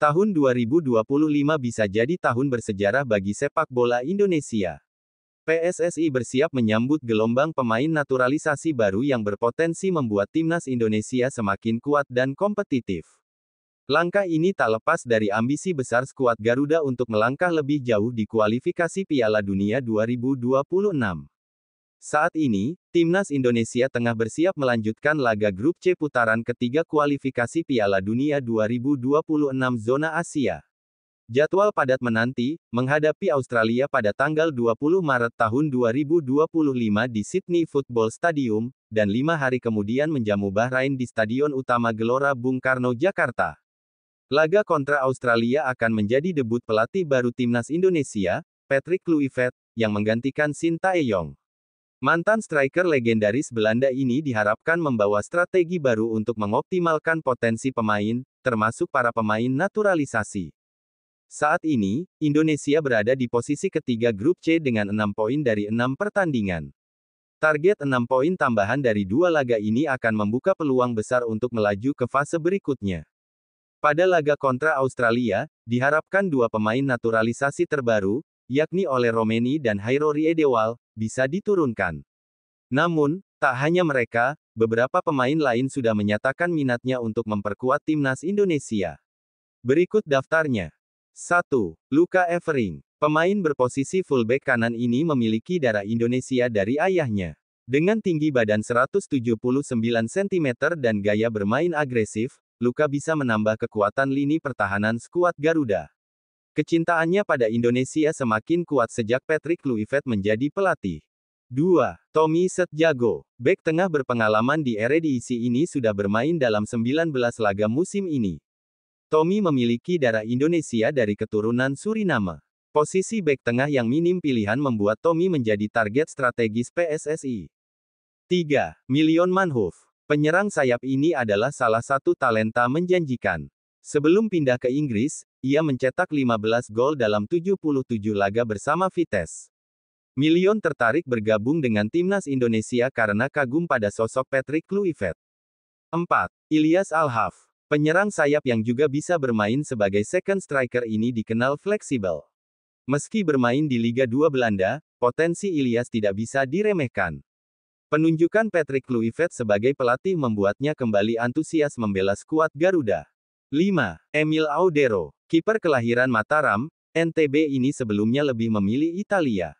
Tahun 2025 bisa jadi tahun bersejarah bagi sepak bola Indonesia. PSSI bersiap menyambut gelombang pemain naturalisasi baru yang berpotensi membuat timnas Indonesia semakin kuat dan kompetitif. Langkah ini tak lepas dari ambisi besar skuad Garuda untuk melangkah lebih jauh di kualifikasi Piala Dunia 2026. Saat ini, timnas Indonesia tengah bersiap melanjutkan laga grup C putaran ketiga kualifikasi Piala Dunia 2026 zona Asia. Jadwal padat menanti, menghadapi Australia pada tanggal 20 Maret tahun 2025 di Sydney Football Stadium, dan 5 hari kemudian menjamu Bahrain di Stadion Utama Gelora Bung Karno, Jakarta. Laga kontra Australia akan menjadi debut pelatih baru timnas Indonesia, Patrick Kluivert, yang menggantikan Shin Tae-yong. Mantan striker legendaris Belanda ini diharapkan membawa strategi baru untuk mengoptimalkan potensi pemain, termasuk para pemain naturalisasi. Saat ini, Indonesia berada di posisi ketiga grup C dengan 6 poin dari 6 pertandingan. Target 6 poin tambahan dari 2 laga ini akan membuka peluang besar untuk melaju ke fase berikutnya. Pada laga kontra Australia, diharapkan 2 pemain naturalisasi terbaru, yakni Ole Romeni dan Hairo Riedewald, bisa diturunkan. Namun, tak hanya mereka, beberapa pemain lain sudah menyatakan minatnya untuk memperkuat timnas Indonesia. Berikut daftarnya. 1. Luka Evering. Pemain berposisi fullback kanan ini memiliki darah Indonesia dari ayahnya. Dengan tinggi badan 179 cm dan gaya bermain agresif, Luka bisa menambah kekuatan lini pertahanan skuad Garuda. Kecintaannya pada Indonesia semakin kuat sejak Patrick Kluivert menjadi pelatih. 2. Tommy Setjago. Bek tengah berpengalaman di Eredivisie ini sudah bermain dalam 19 laga musim ini. Tommy memiliki darah Indonesia dari keturunan Suriname. Posisi bek tengah yang minim pilihan membuat Tommy menjadi target strategis PSSI. 3. Milion Manhoef. Penyerang sayap ini adalah salah satu talenta menjanjikan. Sebelum pindah ke Inggris, ia mencetak 15 gol dalam 77 laga bersama Vitesse. Milion tertarik bergabung dengan timnas Indonesia karena kagum pada sosok Patrick Kluivert. 4. Ilyas Alhaf. Penyerang sayap yang juga bisa bermain sebagai second striker ini dikenal fleksibel. Meski bermain di Liga 2 Belanda, potensi Ilyas tidak bisa diremehkan. Penunjukan Patrick Kluivert sebagai pelatih membuatnya kembali antusias membela skuad Garuda. 5. Emil Audero. Kiper kelahiran Mataram, NTB ini sebelumnya lebih memilih Italia.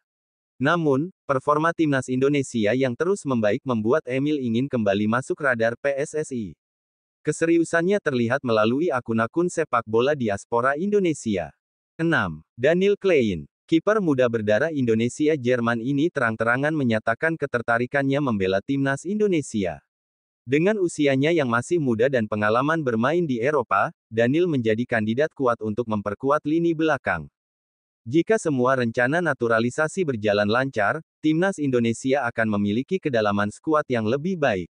Namun, performa timnas Indonesia yang terus membaik membuat Emil ingin kembali masuk radar PSSI. Keseriusannya terlihat melalui akun-akun sepak bola diaspora Indonesia. 6. Daniel Klein. Kiper muda berdarah Indonesia Jerman ini terang-terangan menyatakan ketertarikannya membela timnas Indonesia. Dengan usianya yang masih muda dan pengalaman bermain di Eropa, Daniel menjadi kandidat kuat untuk memperkuat lini belakang. Jika semua rencana naturalisasi berjalan lancar, timnas Indonesia akan memiliki kedalaman skuad yang lebih baik.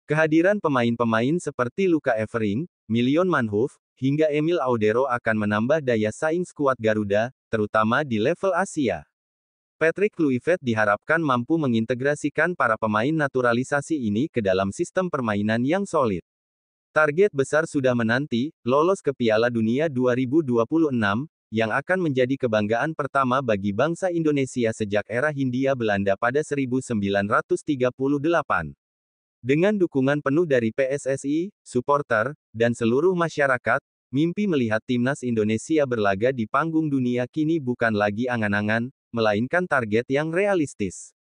Kehadiran pemain-pemain seperti Luka Evering, Milion Manhoef, hingga Emil Audero akan menambah daya saing skuad Garuda, terutama di level Asia. Patrick Kluivert diharapkan mampu mengintegrasikan para pemain naturalisasi ini ke dalam sistem permainan yang solid. Target besar sudah menanti, lolos ke Piala Dunia 2026, yang akan menjadi kebanggaan pertama bagi bangsa Indonesia sejak era Hindia Belanda pada 1938. Dengan dukungan penuh dari PSSI, supporter, dan seluruh masyarakat, mimpi melihat timnas Indonesia berlaga di panggung dunia kini bukan lagi angan-angan, melainkan target yang realistis.